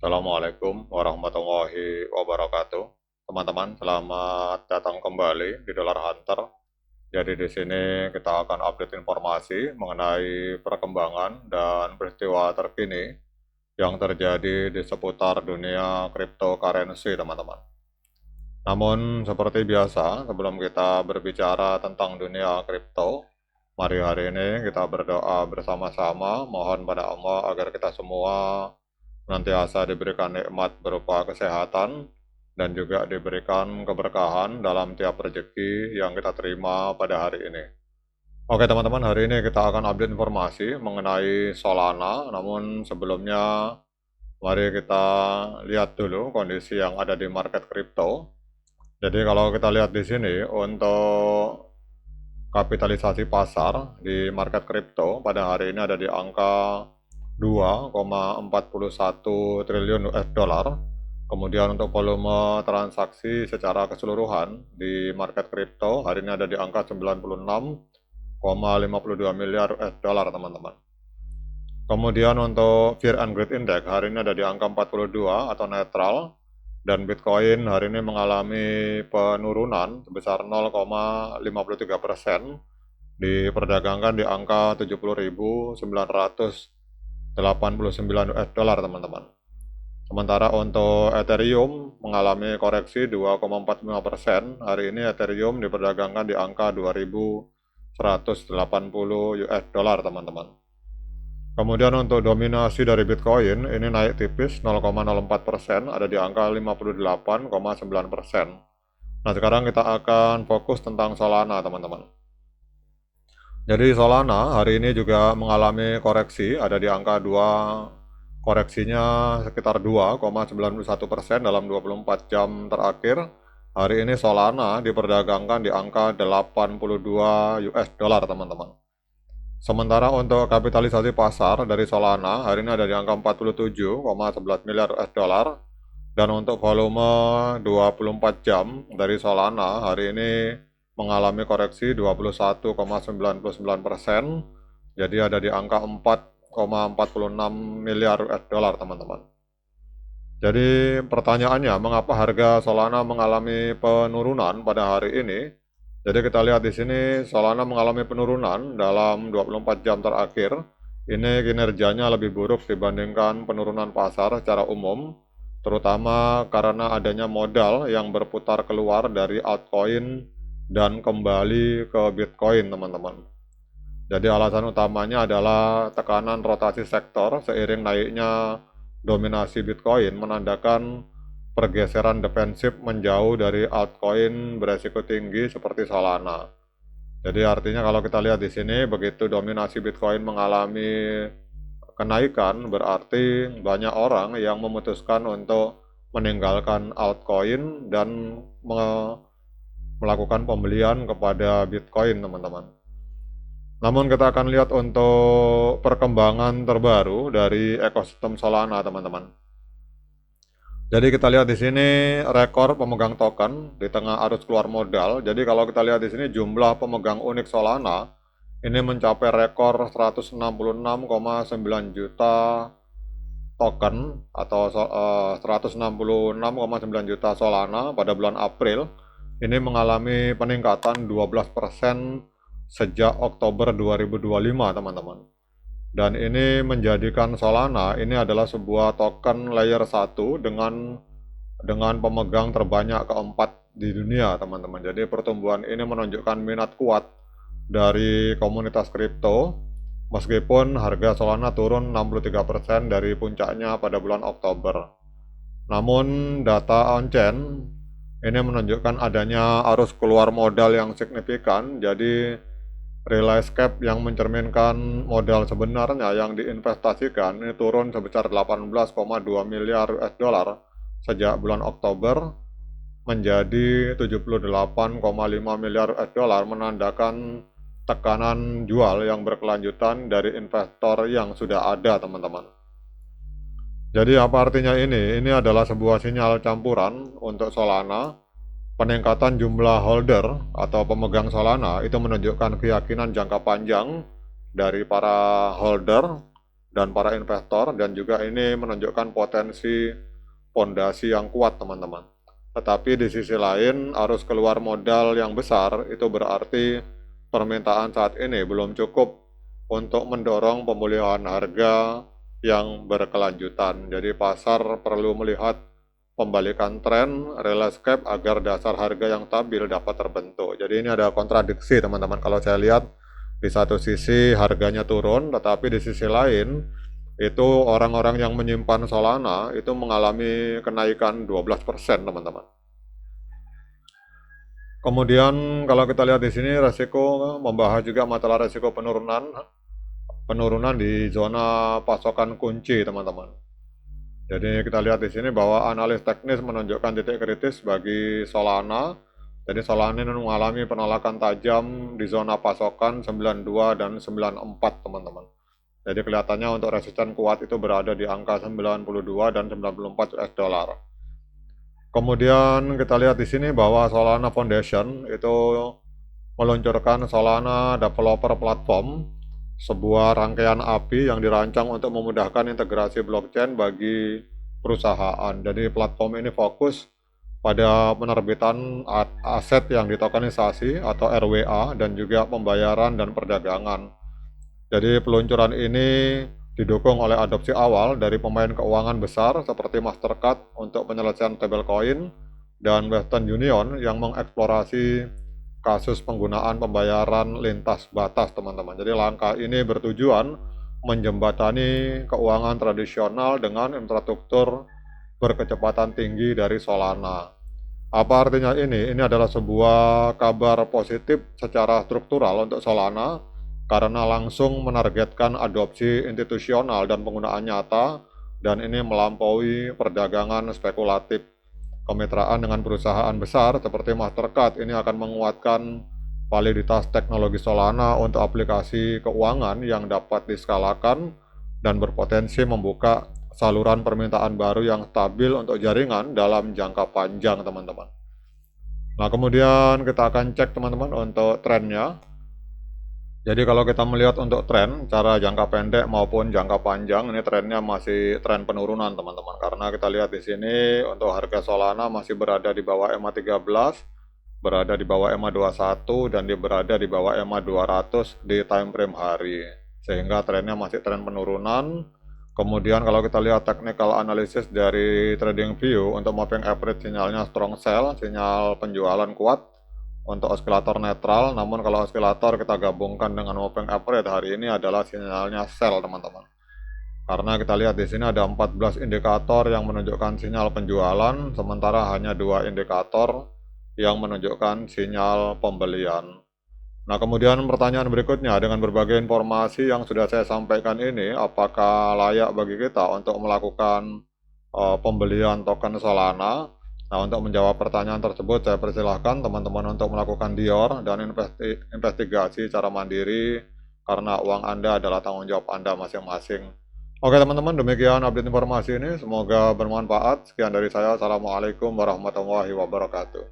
Assalamualaikum warahmatullahi wabarakatuh. Teman-teman, selamat datang kembali di Dollar Hunter. Jadi di sini kita akan update informasi mengenai perkembangan dan peristiwa terkini yang terjadi di seputar dunia cryptocurrency, teman-teman. Namun seperti biasa, sebelum kita berbicara tentang dunia kripto, mari hari ini kita berdoa bersama-sama, mohon pada Allah agar kita semua senantiasa diberikan nikmat berupa kesehatan dan juga diberikan keberkahan dalam tiap rezeki yang kita terima pada hari ini. Oke teman-teman, hari ini kita akan update informasi mengenai Solana, namun sebelumnya mari kita lihat dulu kondisi yang ada di market kripto. Jadi kalau kita lihat di sini untuk kapitalisasi pasar di market kripto pada hari ini ada di angka 2,41 triliun US dollar. Kemudian untuk volume transaksi secara keseluruhan di market kripto hari ini ada di angka 96,52 miliar US dollar, teman-teman. Kemudian untuk Fear and Greed Index hari ini ada di angka 42 atau netral, dan Bitcoin hari ini mengalami penurunan sebesar 0,53%, diperdagangkan di angka 70.989 US dollar, teman-teman. Sementara untuk Ethereum mengalami koreksi 2,45%, hari ini Ethereum diperdagangkan di angka 2.180 US dollar, teman-teman. Kemudian untuk dominasi dari Bitcoin ini naik tipis 0,04%, ada di angka 58,9%. Nah sekarang kita akan fokus tentang Solana, teman-teman. Jadi Solana hari ini juga mengalami koreksi, ada di angka 2, koreksinya sekitar 2,91% dalam 24 jam terakhir. Hari ini Solana diperdagangkan di angka 82 US dollar, teman-teman. Sementara untuk kapitalisasi pasar dari Solana hari ini ada di angka 47,11 miliar US dollar, dan untuk volume 24 jam dari Solana hari ini mengalami koreksi 21,99%, jadi ada di angka 4,46 miliar US dollar, teman-teman. Jadi pertanyaannya, mengapa harga Solana mengalami penurunan pada hari ini? Jadi kita lihat di sini Solana mengalami penurunan dalam 24 jam terakhir. Ini kinerjanya lebih buruk dibandingkan penurunan pasar secara umum, terutama karena adanya modal yang berputar keluar dari altcoin dan kembali ke Bitcoin, teman-teman. Jadi alasan utamanya adalah tekanan rotasi sektor seiring naiknya dominasi Bitcoin menandakan pergeseran defensif menjauh dari altcoin beresiko tinggi seperti Solana. Jadi artinya kalau kita lihat di sini, begitu dominasi Bitcoin mengalami kenaikan, berarti banyak orang yang memutuskan untuk meninggalkan altcoin dan melakukan pembelian kepada Bitcoin, teman-teman. Namun kita akan lihat untuk perkembangan terbaru dari ekosistem Solana, teman-teman. Jadi kita lihat di sini rekor pemegang token di tengah arus keluar modal. Jadi kalau kita lihat di sini jumlah pemegang unik Solana ini mencapai rekor 166,9 juta token atau 166,9 juta Solana pada bulan April. Ini mengalami peningkatan 12% sejak Oktober 2025, teman-teman. Dan ini menjadikan Solana ini adalah sebuah token layer 1 dengan pemegang terbanyak keempat di dunia, teman-teman. Jadi pertumbuhan ini menunjukkan minat kuat dari komunitas kripto, meskipun harga Solana turun 63% dari puncaknya pada bulan Oktober. Namun data on-chain ini menunjukkan adanya arus keluar modal yang signifikan. Jadi realized cap yang mencerminkan modal sebenarnya yang diinvestasikan ini turun sebesar 18,2 miliar US dollar sejak bulan Oktober menjadi 78,5 miliar US dollar, menandakan tekanan jual yang berkelanjutan dari investor yang sudah ada, teman-teman. Jadi apa artinya ini? Ini adalah sebuah sinyal campuran untuk Solana. Peningkatan jumlah holder atau pemegang Solana itu menunjukkan keyakinan jangka panjang dari para holder dan para investor, dan juga ini menunjukkan potensi fondasi yang kuat teman-teman. Tetapi di sisi lain arus keluar modal yang besar itu berarti permintaan saat ini belum cukup untuk mendorong pemulihan harga yang berkelanjutan. Jadi pasar perlu melihat pembalikan tren real estate agar dasar harga yang stabil dapat terbentuk. Jadi ini ada kontradiksi teman-teman. Kalau saya lihat di satu sisi harganya turun, tetapi di sisi lain itu orang-orang yang menyimpan Solana itu mengalami kenaikan 12% teman-teman. Kemudian kalau kita lihat di sini resiko, membahas juga masalah resiko penurunan di zona pasokan kunci teman-teman. Jadi kita lihat di sini bahwa analis teknis menunjukkan titik kritis bagi Solana. Jadi Solana ini mengalami penolakan tajam di zona pasokan 92 dan 94 teman-teman. Jadi kelihatannya untuk resisten kuat itu berada di angka 92 dan 94 US dollar. Kemudian kita lihat di sini bahwa Solana Foundation itu meluncurkan Solana Developer Platform, sebuah rangkaian API yang dirancang untuk memudahkan integrasi blockchain bagi perusahaan. Jadi platform ini fokus pada penerbitan aset yang ditokenisasi atau RWA dan juga pembayaran dan perdagangan. Jadi peluncuran ini didukung oleh adopsi awal dari pemain keuangan besar seperti Mastercard untuk penyelesaian stablecoin dan Western Union yang mengeksplorasi kasus penggunaan pembayaran lintas batas teman-teman. Jadi langkah ini bertujuan menjembatani keuangan tradisional dengan infrastruktur berkecepatan tinggi dari Solana. Apa artinya ini? Ini adalah sebuah kabar positif secara struktural untuk Solana karena langsung menargetkan adopsi institusional dan penggunaan nyata, dan ini melampaui perdagangan spekulatif. Kemitraan dengan perusahaan besar seperti Mastercard ini akan menguatkan validitas teknologi Solana untuk aplikasi keuangan yang dapat diskalakan dan berpotensi membuka saluran permintaan baru yang stabil untuk jaringan dalam jangka panjang teman-teman. Nah kemudian kita akan cek teman-teman untuk trennya. Jadi kalau kita melihat untuk tren cara jangka pendek maupun jangka panjang, ini trennya masih tren penurunan teman-teman. Karena kita lihat di sini untuk harga Solana masih berada di bawah EMA 13, berada di bawah EMA 21, dan dia berada di bawah EMA 200 di time frame hari. Sehingga trennya masih tren penurunan. Kemudian kalau kita lihat technical analysis dari TradingView, untuk moving average sinyalnya strong sell, sinyal penjualan kuat. Untuk oscillator netral, namun kalau oscillator kita gabungkan dengan moving average hari ini adalah sinyalnya sell teman-teman. Karena kita lihat di sini ada 14 indikator yang menunjukkan sinyal penjualan, sementara hanya 2 indikator yang menunjukkan sinyal pembelian. Nah kemudian pertanyaan berikutnya, dengan berbagai informasi yang sudah saya sampaikan ini, apakah layak bagi kita untuk melakukan pembelian token Solana? Nah, untuk menjawab pertanyaan tersebut, saya persilahkan teman-teman untuk melakukan DIOR dan investigasi secara mandiri, karena uang Anda adalah tanggung jawab Anda masing-masing. Oke teman-teman, demikian update informasi ini. Semoga bermanfaat. Sekian dari saya. Assalamualaikum warahmatullahi wabarakatuh.